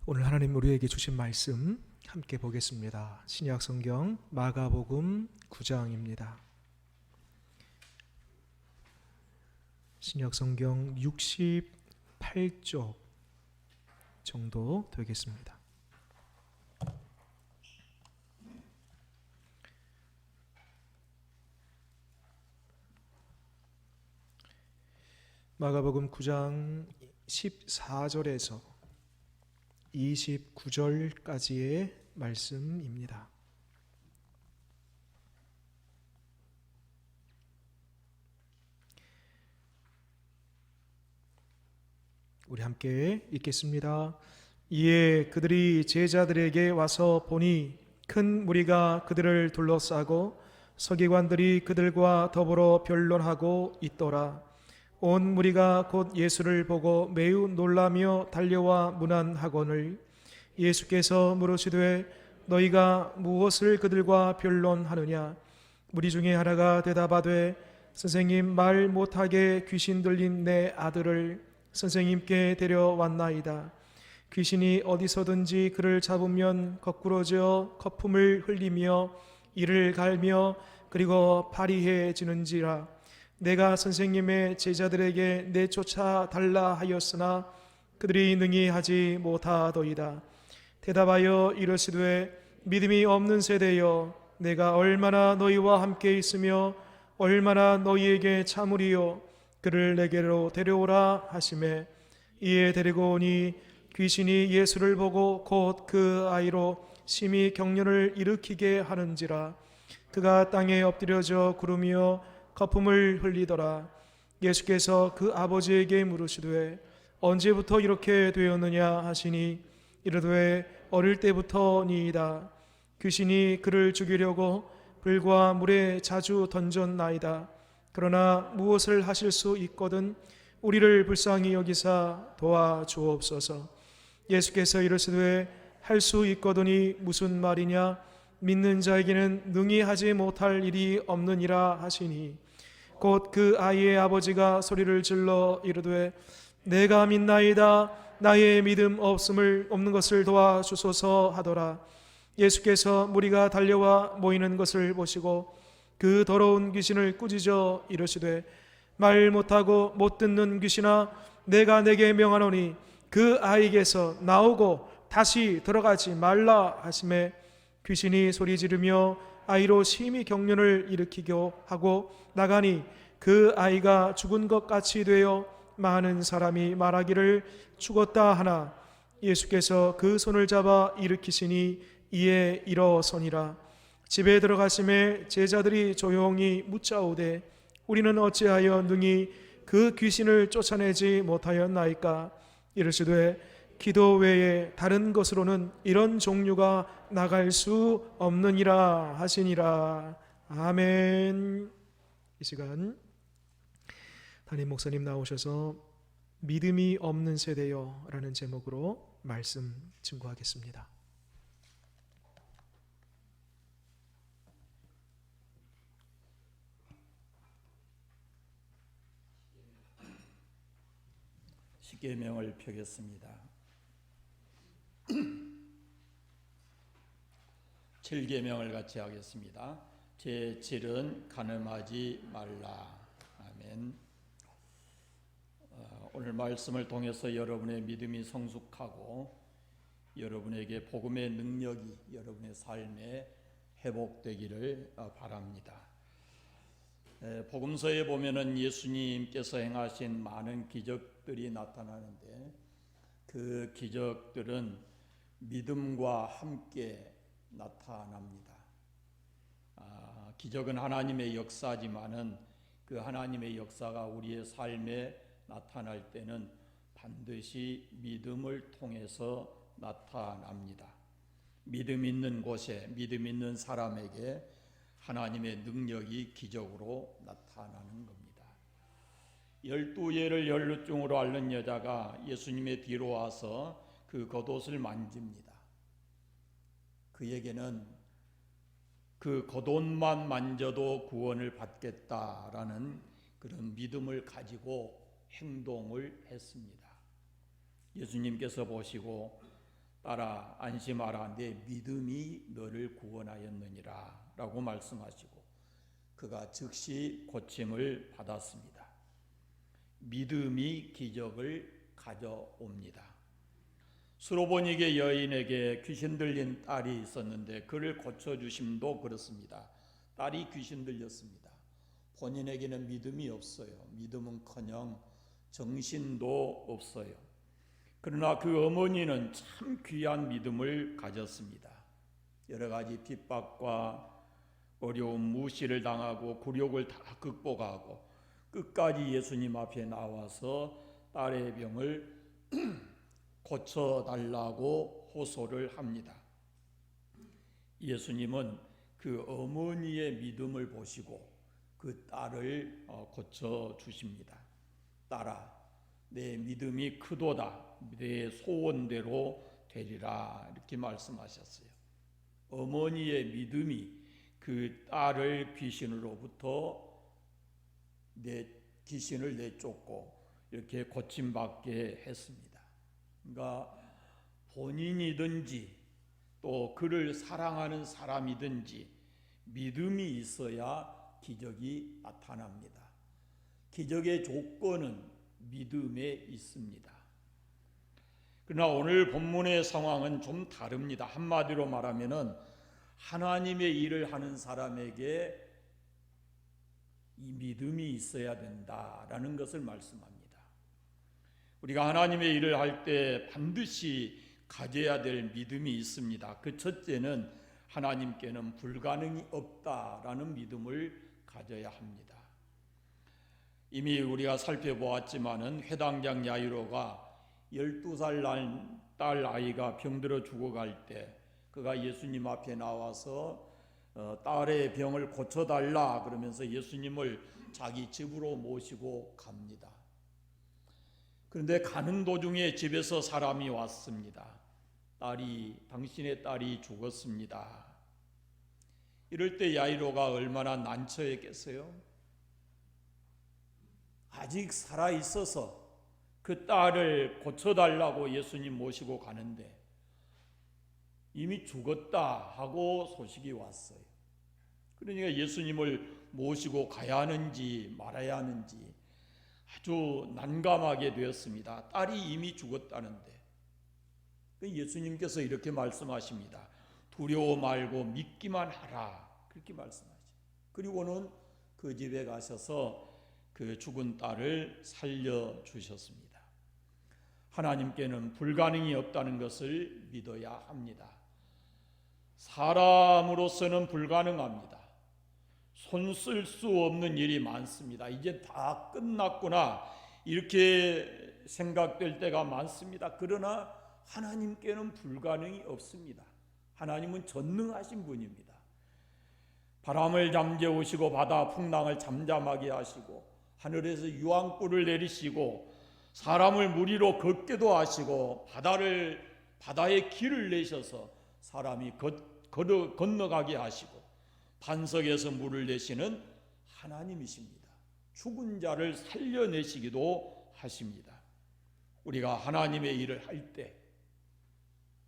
오늘 하나님 우리에게 주신 말씀 함께 보겠습니다. 신약 성경 마가복음 9장입니다. 신약 성경 68쪽 정도 되겠습니다. 마가복음 9장 14절에서 29절까지의 말씀입니다. 우리 함께 읽겠습니다. 이에 그들이 제자들에게 와서 보니 큰 무리가 그들을 둘러싸고 서기관들이 그들과 더불어 변론하고 있더라. 온 무리가 곧 예수를 보고 매우 놀라며 달려와 문안하거늘 예수께서 물으시되 너희가 무엇을 그들과 변론하느냐? 무리 중에 하나가 대답하되 선생님, 말 못하게 귀신 들린 내 아들을 선생님께 데려왔나이다. 귀신이 어디서든지 그를 잡으면 거꾸로 지어 거품을 흘리며 이를 갈며 그리고 파리해지는지라. 내가 선생님의 제자들에게 내쫓아 달라 하였으나 그들이 능히 하지 못하더이다. 대답하여 이르시되 믿음이 없는 세대여, 내가 얼마나 너희와 함께 있으며 얼마나 너희에게 참으리요. 그를 내게로 데려오라 하시매 이에 데리고 오니 귀신이 예수를 보고 곧 그 아이로 심히 경련을 일으키게 하는지라. 그가 땅에 엎드려져 구르며 거품을 흘리더라. 예수께서 그 아버지에게 물으시되 언제부터 이렇게 되었느냐 하시니 이르되 어릴 때부터니이다. 귀신이 그를 죽이려고 불과 물에 자주 던졌나이다. 그러나 무엇을 하실 수 있거든 우리를 불쌍히 여기사 도와주옵소서. 예수께서 이르시되 할 수 있거든이 무슨 말이냐? 믿는 자에게는 능히 하지 못할 일이 없느니라 하시니 곧 그 아이의 아버지가 소리를 질러 이르되 내가 믿나이다. 나의 믿음 없는 것을 도와주소서 하더라. 예수께서 무리가 달려와 모이는 것을 보시고 그 더러운 귀신을 꾸짖어 이르시되 말 못하고 못 듣는 귀신아, 내가 내게 명하노니 그 아이에게서 나오고 다시 들어가지 말라 하시매 귀신이 소리 지르며 아이로 심히 경련을 일으키고 하고 나가니 그 아이가 죽은 것 같이 되어 많은 사람이 말하기를 죽었다 하나 예수께서 그 손을 잡아 일으키시니 이에 일어서니라. 집에 들어가심에 제자들이 조용히 묻자오되 우리는 어찌하여 능히 그 귀신을 쫓아내지 못하였나이까? 이르시되 기도 외에 다른 것으로는 이런 종류가 나갈 수 없느니라 하시니라. 아멘. 이 시간 담임 목사님 나오셔서 믿음이 없는 세대여 라는 제목으로 말씀 증거하겠습니다. 십계명을 펴겠습니다. 7계명을 같이 하겠습니다. 제7은 간음하지 말라. 아멘. 오늘 말씀을 통해서 여러분의 믿음이 성숙하고 여러분에게 복음의 능력이 여러분의 삶에 회복되기를 바랍니다. 복음서에 보면은 예수님께서 행하신 많은 기적들이 나타나는데 그 기적들은 믿음과 함께 나타납니다. 기적은 하나님의 역사지만은 그 하나님의 역사가 우리의 삶에 나타날 때는 반드시 믿음을 통해서 나타납니다. 믿음 있는 곳에 믿음 있는 사람에게 하나님의 능력이 기적으로 나타나는 겁니다. 12예를 연루증으로 앓는 여자가 예수님의 뒤로 와서 그 겉옷을 만집니다. 그에게는 그 겉옷만 만져도 구원을 받겠다라는 그런 믿음을 가지고 행동을 했습니다. 예수님께서 보시고 딸아 안심하라, 내 믿음이 너를 구원하였느니라 라고 말씀하시고 그가 즉시 고침을 받았습니다. 믿음이 기적을 가져옵니다. 수로보니게 여인에게 귀신 들린 딸이 있었는데 그를 고쳐주심도 그렇습니다. 딸이 귀신 들렸습니다. 본인에게는 믿음이 없어요. 믿음은커녕 정신도 없어요. 그러나 그 어머니는 참 귀한 믿음을 가졌습니다. 여러 가지 핍박과 어려움, 무시를 당하고 굴욕을 다 극복하고 끝까지 예수님 앞에 나와서 딸의 병을 고쳐달라고 호소를 합니다. 예수님은 그 어머니의 믿음을 보시고 그 딸을 고쳐주십니다. 딸아, 내 믿음이 크도다. 내 소원대로 되리라. 이렇게 말씀하셨어요. 어머니의 믿음이 그 딸을 귀신으로부터 귀신을 내쫓고 이렇게 고침받게 했습니다. 그러니까 본인이든지 또 그를 사랑하는 사람이든지 믿음이 있어야 기적이 나타납니다. 기적의 조건은 믿음에 있습니다. 그러나 오늘 본문의 상황은 좀 다릅니다. 한마디로 말하면은 하나님의 일을 하는 사람에게 이 믿음이 있어야 된다라는 것을 말씀합니다. 우리가 하나님의 일을 할 때 반드시 가져야 될 믿음이 있습니다. 그 첫째는 하나님께는 불가능이 없다라는 믿음을 가져야 합니다. 이미 우리가 살펴보았지만은 회당장 야이로가 12살 딸 아이가 병들어 죽어갈 때 그가 예수님 앞에 나와서 딸의 병을 고쳐달라 그러면서 예수님을 자기 집으로 모시고 갑니다. 그런데 가는 도중에 집에서 사람이 왔습니다. 당신의 딸이 죽었습니다. 이럴 때 야이로가 얼마나 난처했겠어요? 아직 살아있어서 그 딸을 고쳐달라고 예수님 모시고 가는데 이미 죽었다 하고 소식이 왔어요. 그러니까 예수님을 모시고 가야 하는지 말아야 하는지 아주 난감하게 되었습니다. 딸이 이미 죽었다는데 예수님께서 이렇게 말씀하십니다. 두려워 말고 믿기만 하라. 그렇게 말씀하시죠. 그리고는 그 집에 가셔서 그 죽은 딸을 살려주셨습니다. 하나님께는 불가능이 없다는 것을 믿어야 합니다. 사람으로서는 불가능합니다. 손 쓸 수 없는 일이 많습니다. 이제 다 끝났구나 이렇게 생각될 때가 많습니다. 그러나 하나님께는 불가능이 없습니다. 하나님은 전능하신 분입니다. 바람을 잠재우시고 바다 풍랑을 잠잠하게 하시고 하늘에서 유황불을 내리시고 사람을 물 위로 걷게도 하시고 바다에 길을 내셔서 사람이 건너가게 하시고 반석에서 물을 내시는 하나님이십니다. 죽은 자를 살려내시기도 하십니다. 우리가 하나님의 일을 할 때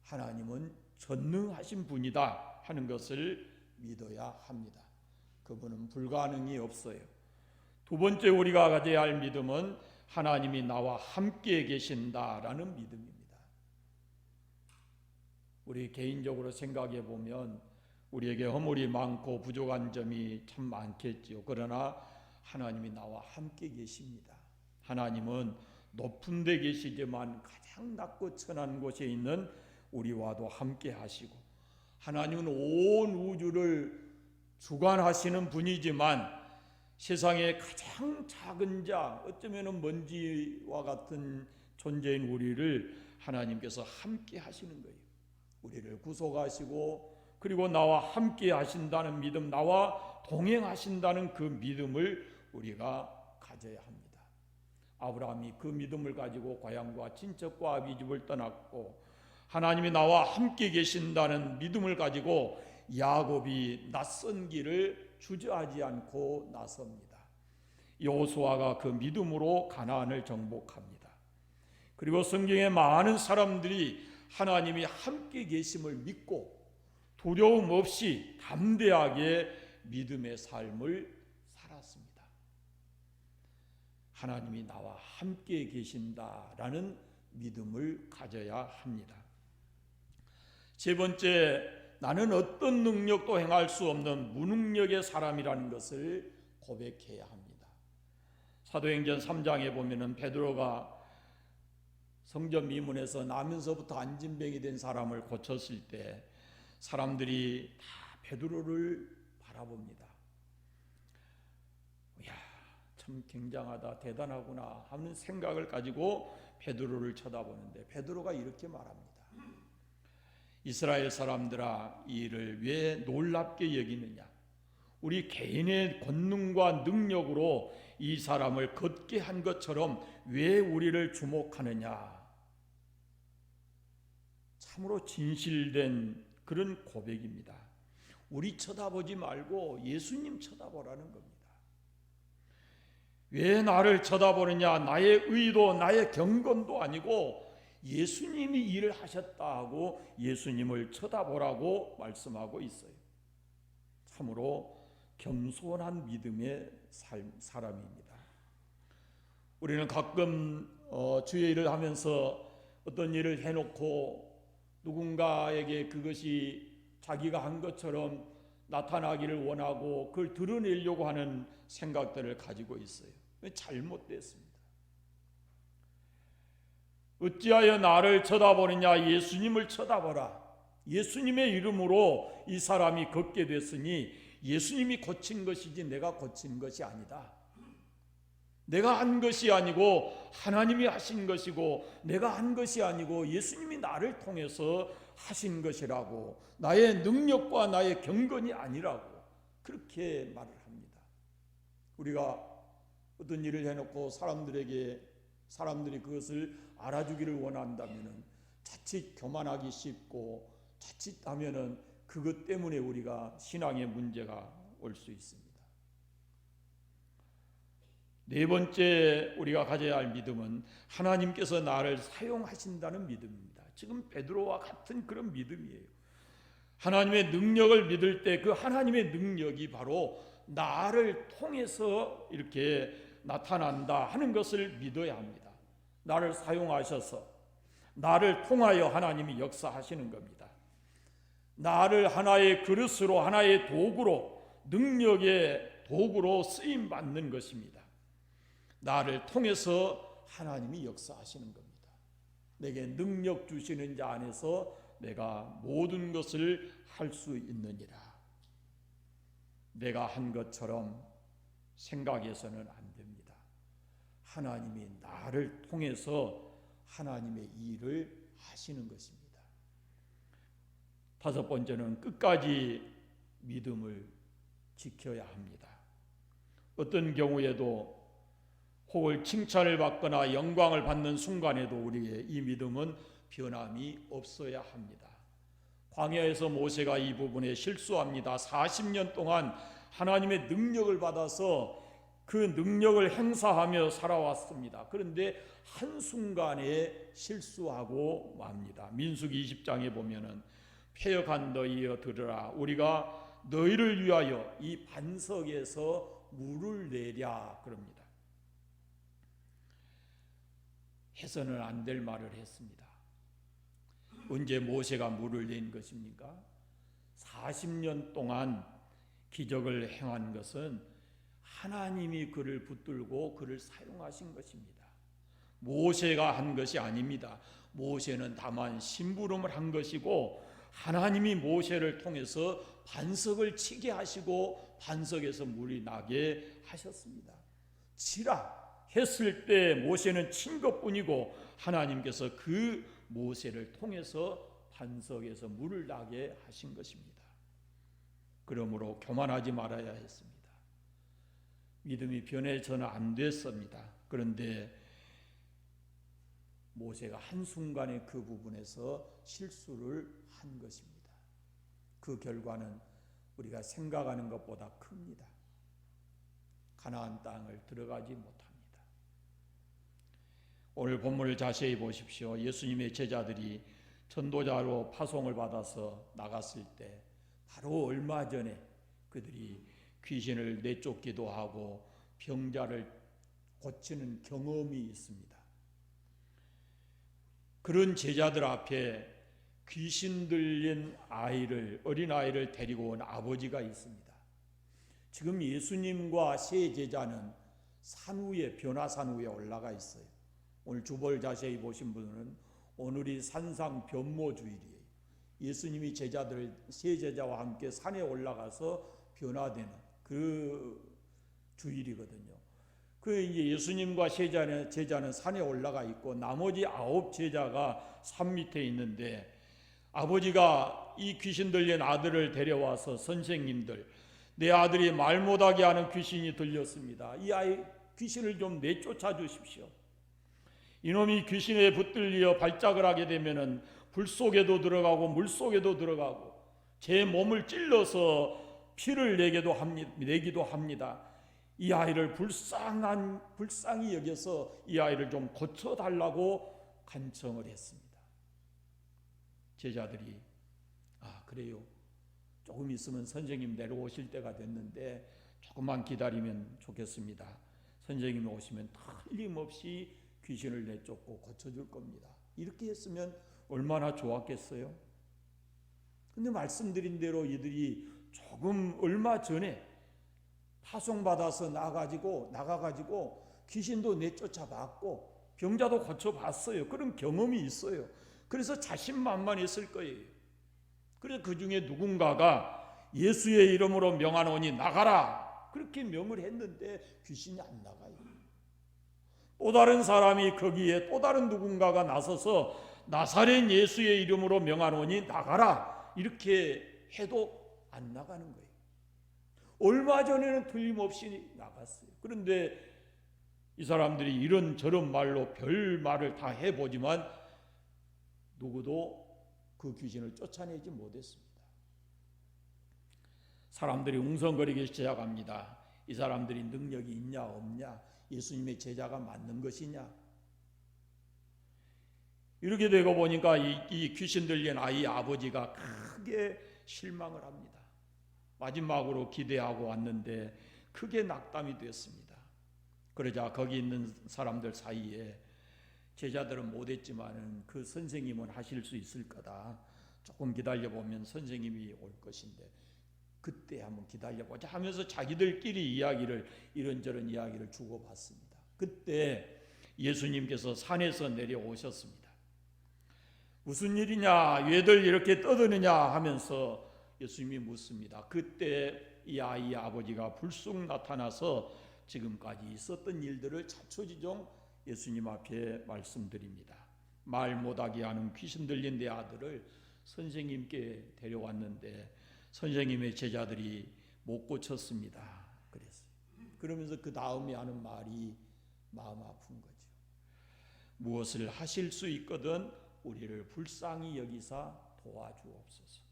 하나님은 전능하신 분이다 하는 것을 믿어야 합니다. 그분은 불가능이 없어요. 두 번째 우리가 가져야 할 믿음은 하나님이 나와 함께 계신다라는 믿음입니다. 우리 개인적으로 생각해 보면 우리에게 허물이 많고 부족한 점이 참 많겠지요. 그러나 하나님이 나와 함께 계십니다. 하나님은 높은 데 계시지만 가장 낮고 천한 곳에 있는 우리와도 함께 하시고 하나님은 온 우주를 주관하시는 분이지만 세상의 가장 작은 자, 어쩌면 먼지와 같은 존재인 우리를 하나님께서 함께 하시는 거예요. 우리를 구속하시고 그리고 나와 함께 하신다는 믿음, 나와 동행하신다는 그 믿음을 우리가 가져야 합니다. 아브라함이 그 믿음을 가지고 고향과 친척과 아비집을 떠났고 하나님이 나와 함께 계신다는 믿음을 가지고 야곱이 낯선 길을 주저하지 않고 나섭니다. 여호수아가 그 믿음으로 가나안을 정복합니다. 그리고 성경에 많은 사람들이 하나님이 함께 계심을 믿고 두려움 없이 담대하게 믿음의 삶을 살았습니다. 하나님이 나와 함께 계신다라는 믿음을 가져야 합니다. 세 번째, 나는 어떤 능력도 행할 수 없는 무능력의 사람이라는 것을 고백해야 합니다. 사도행전 3장에 보면은 베드로가 성전 미문에서 나면서부터 안진병이 된 사람을 고쳤을 때 사람들이 다 베드로를 바라봅니다. 이야, 참 굉장하다, 대단하구나 하는 생각을 가지고 베드로를 쳐다보는데 베드로가 이렇게 말합니다. 이스라엘 사람들아, 이 일을 왜 놀랍게 여기느냐? 우리 개인의 권능과 능력으로 이 사람을 걷게 한 것처럼 왜 우리를 주목하느냐? 참으로 진실된 그런 고백입니다. 우리 쳐다보지 말고 예수님 쳐다보라는 겁니다. 왜 나를 쳐다보느냐? 나의 의도, 나의 경건도 아니고 예수님이 일을 하셨다 하고 예수님을 쳐다보라고 말씀하고 있어요. 참으로 겸손한 믿음의 사람입니다. 우리는 가끔 주의 일을 하면서 어떤 일을 해놓고 누군가에게 그것이 자기가 한 것처럼 나타나기를 원하고 그걸 드러내려고 하는 생각들을 가지고 있어요. 잘못됐습니다. 어찌하여 나를 쳐다보느냐? 예수님을 쳐다보라. 예수님의 이름으로 이 사람이 걷게 됐으니 예수님이 고친 것이지 내가 고친 것이 아니다. 내가 한 것이 아니고 하나님이 하신 것이고 내가 한 것이 아니고 예수님이 나를 통해서 하신 것이라고, 나의 능력과 나의 경건이 아니라고 그렇게 말을 합니다. 우리가 어떤 일을 해놓고 사람들이 그것을 알아주기를 원한다면 자칫 교만하기 쉽고 자칫하면 그것 때문에 우리가 신앙에 문제가 올 수 있습니다. 네 번째 우리가 가져야 할 믿음은 하나님께서 나를 사용하신다는 믿음입니다. 지금 베드로와 같은 그런 믿음이에요. 하나님의 능력을 믿을 때 그 하나님의 능력이 바로 나를 통해서 이렇게 나타난다 하는 것을 믿어야 합니다. 나를 사용하셔서 나를 통하여 하나님이 역사하시는 겁니다. 나를 하나의 그릇으로, 하나의 도구로, 능력의 도구로 쓰임 받는 것입니다. 나를 통해서 하나님이 역사하시는 겁니다. 내게 능력 주시는 자 안에서 내가 모든 것을 할 수 있느니라. 내가 한 것처럼 생각해서는 안 됩니다. 하나님이 나를 통해서 하나님의 일을 하시는 것입니다. 다섯 번째는 끝까지 믿음을 지켜야 합니다. 어떤 경우에도 혹은 칭찬을 받거나 영광을 받는 순간에도 우리의 이 믿음은 변함이 없어야 합니다. 광야에서 모세가 이 부분에 실수합니다. 40년 동안 하나님의 능력을 받아서 그 능력을 행사하며 살아왔습니다. 그런데 한순간에 실수하고 맙니다. 민수기 20장에 보면은 패역한 너희여 들으라, 우리가 너희를 위하여 이 반석에서 물을 내랴 그럽니다. 해서는 안 될 말을 했습니다. 언제 모세가 물을 낸 것입니까? 40년 동안 기적을 행한 것은 하나님이 그를 붙들고 그를 사용하신 것입니다. 모세가 한 것이 아닙니다. 모세는 다만 심부름을 한 것이고 하나님이 모세를 통해서 반석을 치게 하시고 반석에서 물이 나게 하셨습니다. 치라 했을 때 모세는 친 것뿐이고 하나님께서 그 모세를 통해서 반석에서 물을 나게 하신 것입니다. 그러므로 교만하지 말아야 했습니다. 믿음이 변해서는 안 됐습니다. 그런데 모세가 한순간에 그 부분에서 실수를 한 것입니다. 그 결과는 우리가 생각하는 것보다 큽니다. 가나안 땅을 들어가지 못합니다. 오늘 본문을 자세히 보십시오. 예수님의 제자들이 전도자로 파송을 받아서 나갔을 때 바로 얼마 전에 그들이 귀신을 내쫓기도 하고 병자를 고치는 경험이 있습니다. 그런 제자들 앞에 귀신 들린 어린아이를 데리고 온 아버지가 있습니다. 지금 예수님과 세 제자는 변화산 위에 올라가 있어요. 오늘 주보를 자세히 보신 분은 오늘이 산상 변모주일이에요. 예수님이 세 제자와 함께 산에 올라가서 변화되는 그 주일이거든요. 이제 예수님과 제자는 산에 올라가 있고 나머지 9 제자가 산 밑에 있는데, 아버지가 이 귀신 들린 아들을 데려와서 선생님들, 내 아들이 말 못하게 하는 귀신이 들렸습니다. 이 아이 귀신을 좀 내쫓아 주십시오. 이놈이 귀신에 붙들려 발작을 하게 되면은 불 속에도 들어가고 물 속에도 들어가고 제 몸을 찔러서 피를 내기도 합니다. 이 아이를 불쌍히 여겨서 이 아이를 좀 고쳐달라고 간청을 했습니다. 제자들이 그래요, 조금 있으면 선생님 내려오실 때가 됐는데 조금만 기다리면 좋겠습니다. 선생님이 오시면 틀림없이 귀신을 내쫓고 고쳐줄 겁니다. 이렇게 했으면 얼마나 좋았겠어요. 근데 말씀드린 대로 이들이 얼마 전에 파송받아서 나가가지고 귀신도 내쫓아봤고 병자도 고쳐봤어요. 그런 경험이 있어요. 그래서 자신만만했을 거예요. 그래서 그 중에 누군가가 예수의 이름으로 명하노니 나가라, 그렇게 명을 했는데 귀신이 안 나가요. 또 다른 사람이 거기에 또 다른 누군가가 나서서 나사렛 예수의 이름으로 명하노니 나가라, 이렇게 해도 안 나가는 거예요. 얼마 전에는 틀림없이 나갔어요. 그런데 이 사람들이 이런저런 말로 별 말을 다 해보지만 누구도 그 귀신을 쫓아내지 못했습니다. 사람들이 웅성거리기 시작합니다. 이 사람들이 능력이 있냐 없냐, 예수님의 제자가 맞는 것이냐. 이렇게 되고 보니까 이 귀신 들린 아이 아버지가 크게 실망을 합니다. 마지막으로 기대하고 왔는데 크게 낙담이 됐습니다. 그러자 거기 있는 사람들 사이에 제자들은 못했지만 그 선생님은 하실 수 있을 거다, 조금 기다려보면 선생님이 올 것인데 그때 한번 기다려보자 하면서 자기들끼리 이런저런 이야기를 주고받습니다. 그때 예수님께서 산에서 내려오셨습니다. 무슨 일이냐, 왜들 이렇게 떠드느냐 하면서 예수님이 묻습니다. 그때 이 아이의 아버지가 불쑥 나타나서 지금까지 있었던 일들을 차초지종 예수님 앞에 말씀드립니다. 말 못하게 하는 귀신 들린 내 아들을 선생님께 데려왔는데 선생님의 제자들이 못 고쳤습니다. 그랬어요. 그러면서 그 다음에 하는 말이 마음 아픈 거죠. 무엇을 하실 수 있거든 우리를 불쌍히 여기사 도와주옵소서.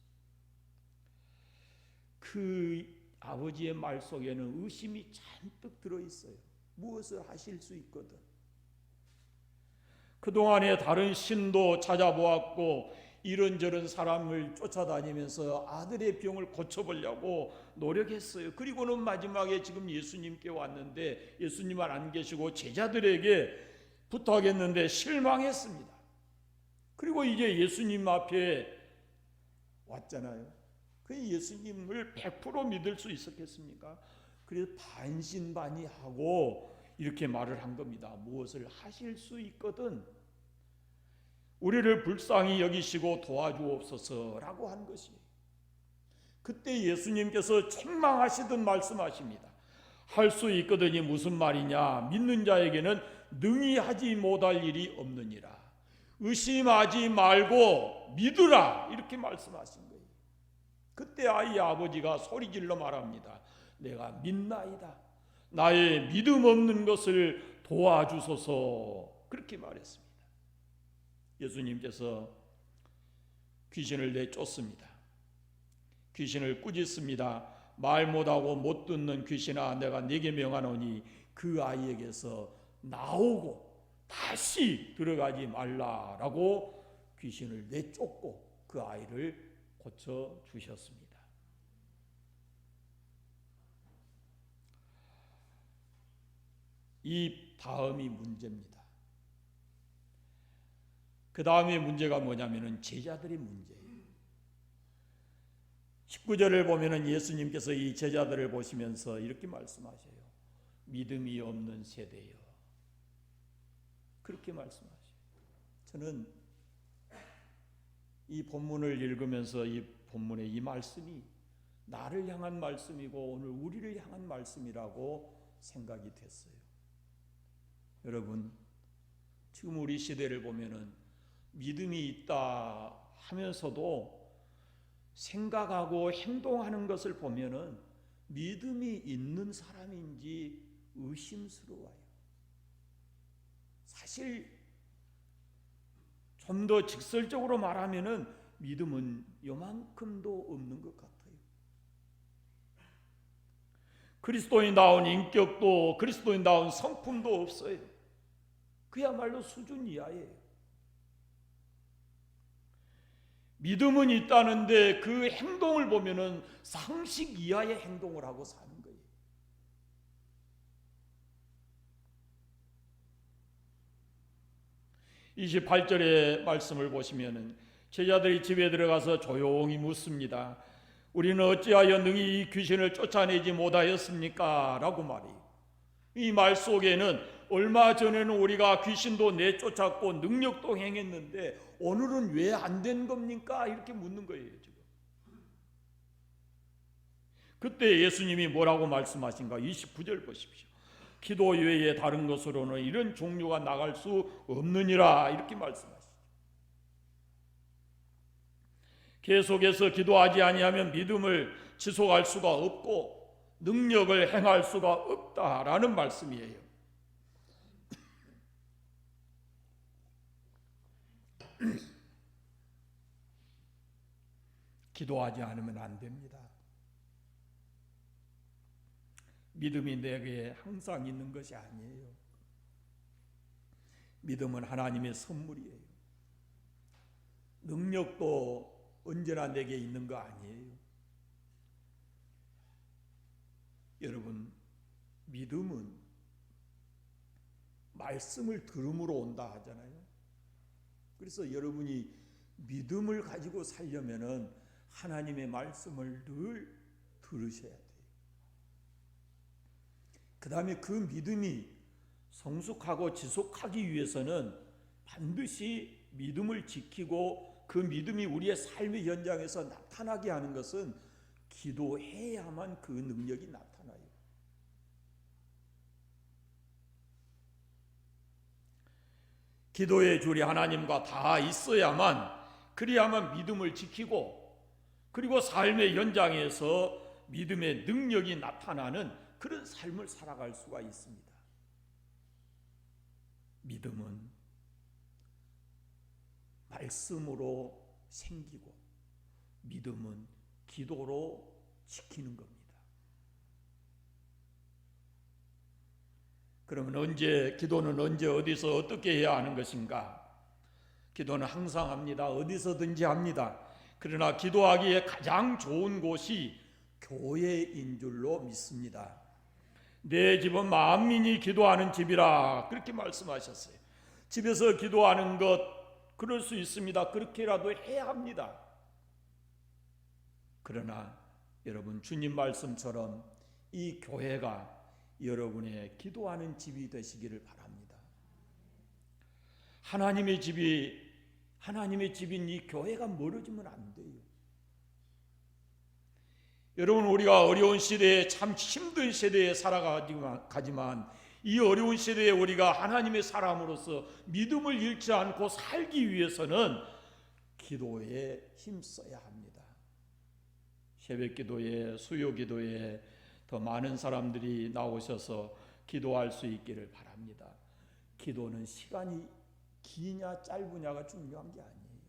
그 아버지의 말 속에는 의심이 잔뜩 들어있어요. 무엇을 하실 수 있거든. 그동안에 다른 신도 찾아보았고 이런저런 사람을 쫓아다니면서 아들의 병을 고쳐보려고 노력했어요. 그리고는 마지막에 지금 예수님께 왔는데 예수님은 안 계시고 제자들에게 부탁했는데 실망했습니다. 그리고 이제 예수님 앞에 왔잖아요. 그 예수님을 100% 믿을 수 있었겠습니까? 그래서 반신반의하고 이렇게 말을 한 겁니다. 무엇을 하실 수 있거든 우리를 불쌍히 여기시고 도와주옵소서라고 한 것이에요. 그때 예수님께서 책망하시듯 말씀하십니다. 할 수 있거든이 무슨 말이냐, 믿는 자에게는 능히 하지 못할 일이 없느니라. 의심하지 말고 믿으라, 이렇게 말씀하신 거예요. 그때 아이 아버지가 소리질러 말합니다. 내가 믿나이다. 나의 믿음 없는 것을 도와주소서, 그렇게 말했습니다. 예수님께서 귀신을 내쫓습니다. 귀신을 꾸짖습니다. 말 못하고 못 듣는 귀신아, 내가 네게 명하노니 그 아이에게서 나오고 다시 들어가지 말라라고 귀신을 내쫓고 그 아이를 고쳐 주셨습니다. 이 다음이 문제입니다. 그 다음에 문제가 뭐냐면은 제자들의 문제예요. 19절을 보면은 예수님께서 이 제자들을 보시면서 이렇게 말씀하셔요. 믿음이 없는 세대여. 그렇게 말씀하셔요. 저는 이 본문을 읽으면서 이 본문의 이 말씀이 나를 향한 말씀이고 오늘 우리를 향한 말씀이라고 생각이 됐어요. 여러분, 지금 우리 시대를 보면은 믿음이 있다 하면서도 생각하고 행동하는 것을 보면은 믿음이 있는 사람인지 의심스러워요. 사실 좀 더 직설적으로 말하면은 믿음은 요만큼도 없는 것 같아요. 그리스도인다운 인격도 그리스도인다운 성품도 없어요. 그야말로 수준 이하예요. 믿음은 있다는데 그 행동을 보면은 상식 이하의 행동을 하고 사는 거예요. (28절의) 말씀을 보시면은 제자들이 집에 들어가서 조용히 묻습니다. 우리는 어찌하여 능히 이 귀신을 쫓아내지 못하였습니까? 라고 말해요. 이 말 속에는 얼마 전에는 우리가 귀신도 내쫓았고 능력도 행했는데 오늘은 왜 안 된 겁니까? 이렇게 묻는 거예요, 지금. 그때 예수님이 뭐라고 말씀하신가? 29절 보십시오. 기도 외에 다른 것으로는 이런 종류가 나갈 수 없느니라, 이렇게 말씀하시죠. 계속해서 기도하지 아니하면 믿음을 지속할 수가 없고 능력을 행할 수가 없다라는 말씀이에요. 기도하지 않으면 안 됩니다. 믿음이 내게 항상 있는 것이 아니에요. 믿음은 하나님의 선물이에요. 능력도 언제나 내게 있는 거 아니에요. 여러분, 믿음은 말씀을 들음으로 온다 하잖아요. 그래서 여러분이 믿음을 가지고 살려면은 하나님의 말씀을 늘 들으셔야 돼요. 그 다음에 그 믿음이 성숙하고 지속하기 위해서는 반드시 믿음을 지키고 그 믿음이 우리의 삶의 현장에서 나타나게 하는 것은 기도해야만 그 능력이 나타나요. 기도의 줄이 하나님과 다 있어야만, 그래야만 믿음을 지키고 그리고 삶의 현장에서 믿음의 능력이 나타나는 그런 삶을 살아갈 수가 있습니다. 믿음은 말씀으로 생기고 믿음은 기도로 지키는 겁니다. 그러면 기도는 언제 어디서 어떻게 해야 하는 것인가? 기도는 항상 합니다. 어디서든지 합니다. 그러나 기도하기에 가장 좋은 곳이 교회인 줄로 믿습니다. 내 집은 만민이 기도하는 집이라, 그렇게 말씀하셨어요. 집에서 기도하는 것 그럴 수 있습니다. 그렇게라도 해야 합니다. 그러나 여러분, 주님 말씀처럼 이 교회가 여러분의 기도하는 집이 되시기를 바랍니다. 하나님의 집인 이 교회가 멀어지면 안 돼요. 여러분, 우리가 어려운 시대에, 참 힘든 시대에 살아가지만 이 어려운 시대에 우리가 하나님의 사람으로서 믿음을 잃지 않고 살기 위해서는 기도에 힘써야 합니다. 새벽기도에, 수요기도에 더 많은 사람들이 나오셔서 기도할 수 있기를 바랍니다. 기도는 시간이 기냐 짧으냐가 중요한 게 아니에요.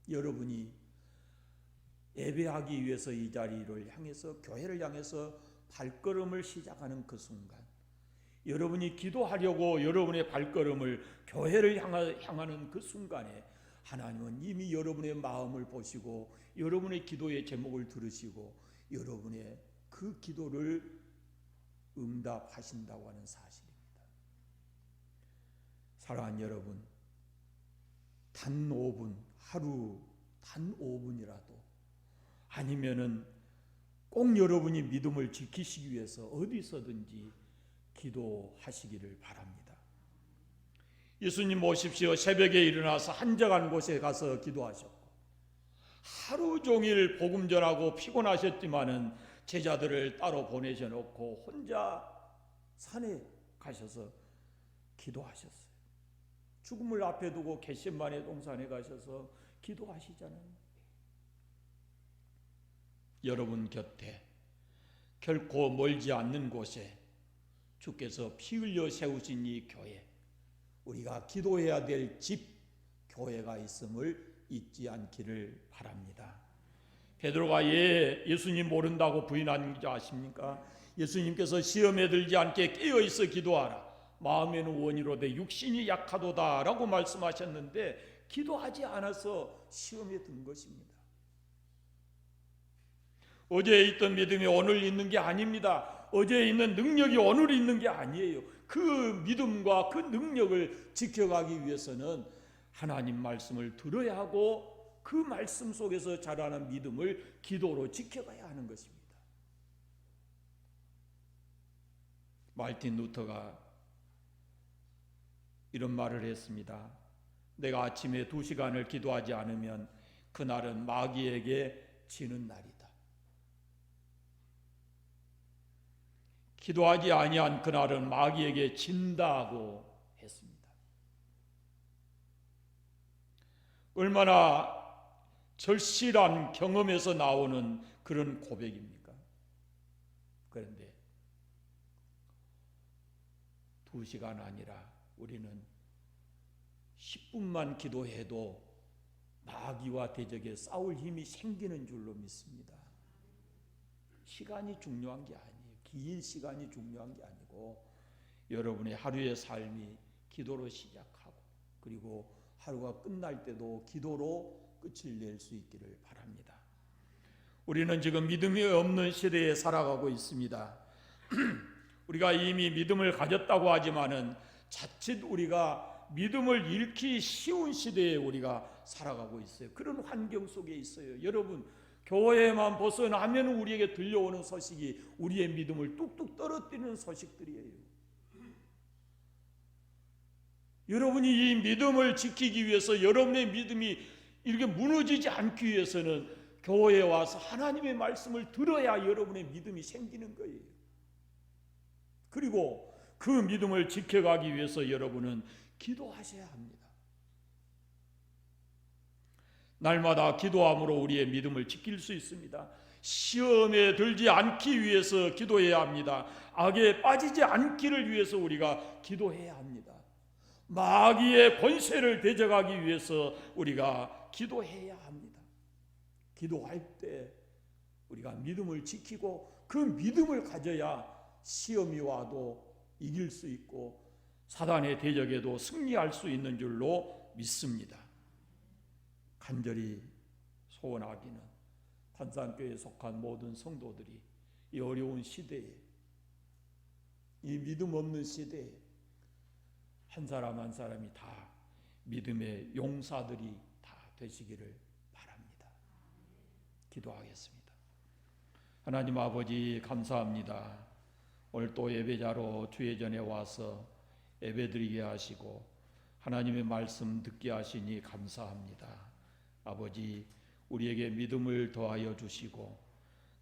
여러분이 예배하기 위해서 이 자리를 향해서, 교회를 향해서 발걸음을 시작하는 그 순간 여러분이 기도하려고 여러분의 발걸음을 교회를 향하는 그 순간에 하나님은 이미 여러분의 마음을 보시고 여러분의 기도의 제목을 들으시고 여러분의 그 기도를 응답하신다고 하는 사실입니다. 사랑하는 여러분, 단 5분, 하루 단 5분이라도 아니면은 꼭 여러분이 믿음을 지키시기 위해서 어디서든지 기도하시기를 바랍니다. 예수님 모십시오. 새벽에 일어나서 한적한 곳에 가서 기도하셨고 하루 종일 복음 전하고 피곤하셨지만은 제자들을 따로 보내셔 놓고 혼자 산에 가셔서 기도하셨어요. 죽음을 앞에 두고 겟세마네 동산에 가셔서 기도하시잖아요. 여러분 곁에 결코 멀지 않는 곳에 주께서 피 흘려 세우신 이 교회, 우리가 기도해야 될 집 교회가 있음을 잊지 않기를 바랍니다. 베드로가 예수님 모른다고 부인한 줄 아십니까? 예수님께서 시험에 들지 않게 깨어있어 기도하라. 마음에는 원이로되 육신이 약하도다 라고 말씀하셨는데 기도하지 않아서 시험에 든 것입니다. 어제 있던 믿음이 오늘 있는 게 아닙니다. 어제 있는 능력이 오늘 있는 게 아니에요. 그 믿음과 그 능력을 지켜가기 위해서는 하나님 말씀을 들어야 하고 그 말씀 속에서 자라는 믿음을 기도로 지켜가야 하는 것입니다. 마르틴 루터가 이런 말을 했습니다. 내가 아침에 2시간을 기도하지 않으면 그날은 마귀에게 지는 날이다. 기도하지 아니한 그날은 마귀에게 진다고 했습니다. 얼마나 절실한 경험에서 나오는 그런 고백입니까? 그런데 2시간 아니라 우리는 10분만 기도해도 마귀와 대적에 싸울 힘이 생기는 줄로 믿습니다. 시간이 중요한 게 아니에요. 긴 시간이 중요한 게 아니고 여러분의 하루의 삶이 기도로 시작하고 그리고 하루가 끝날 때도 기도로 끝을 낼 수 있기를 바랍니다. 우리는 지금 믿음이 없는 시대에 살아가고 있습니다. 우리가 이미 믿음을 가졌다고 하지만은 자칫 우리가 믿음을 잃기 쉬운 시대에 우리가 살아가고 있어요. 그런 환경 속에 있어요. 여러분, 교회만 벗어나면 우리에게 들려오는 소식이 우리의 믿음을 뚝뚝 떨어뜨리는 소식들이에요. 여러분이 이 믿음을 지키기 위해서 여러분의 믿음이 이렇게 무너지지 않기 위해서는 교회에 와서 하나님의 말씀을 들어야 여러분의 믿음이 생기는 거예요. 그리고 그 믿음을 지켜가기 위해서 여러분은 기도하셔야 합니다. 날마다 기도함으로 우리의 믿음을 지킬 수 있습니다. 시험에 들지 않기 위해서 기도해야 합니다. 악에 빠지지 않기를 위해서 우리가 기도해야 합니다. 마귀의 권세를 대적하기 위해서 우리가 기도해야 합니다. 기도할 때 우리가 믿음을 지키고 그 믿음을 가져야 시험이 와도 이길 수 있고 사단의 대적에도 승리할 수 있는 줄로 믿습니다. 간절히 소원하기는 탄산교회에 속한 모든 성도들이 이 어려운 시대에, 이 믿음 없는 시대에 한 사람 한 사람이 다 믿음의 용사들이 다 되시기를 바랍니다. 기도하겠습니다. 하나님 아버지 감사합니다. 오늘 또 예배자로 주의 전에 와서 예배드리게 하시고 하나님의 말씀 듣게 하시니 감사합니다. 아버지, 우리에게 믿음을 더하여 주시고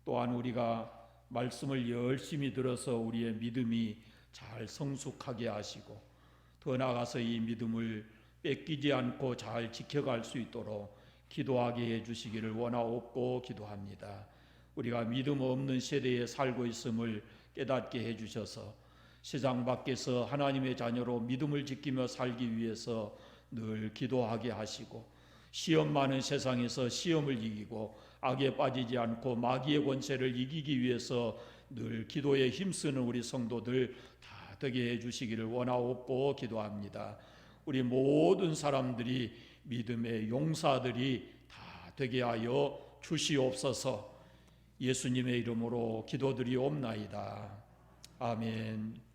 또한 우리가 말씀을 열심히 들어서 우리의 믿음이 잘 성숙하게 하시고 더 나아가서 이 믿음을 뺏기지 않고 잘 지켜갈 수 있도록 기도하게 해주시기를 원하옵고 기도합니다. 우리가 믿음 없는 시대에 살고 있음을 깨닫게 해주셔서 세상 밖에서 하나님의 자녀로 믿음을 지키며 살기 위해서 늘 기도하게 하시고 시험 많은 세상에서 시험을 이기고 악에 빠지지 않고 마귀의 권세를 이기기 위해서 늘 기도에 힘쓰는 우리 성도들 다 되게 해주시기를 원하옵고 기도합니다. 우리 모든 사람들이 믿음의 용사들이 다 되게 하여 주시옵소서. 예수님의 이름으로 기도드리옵나이다. 아멘.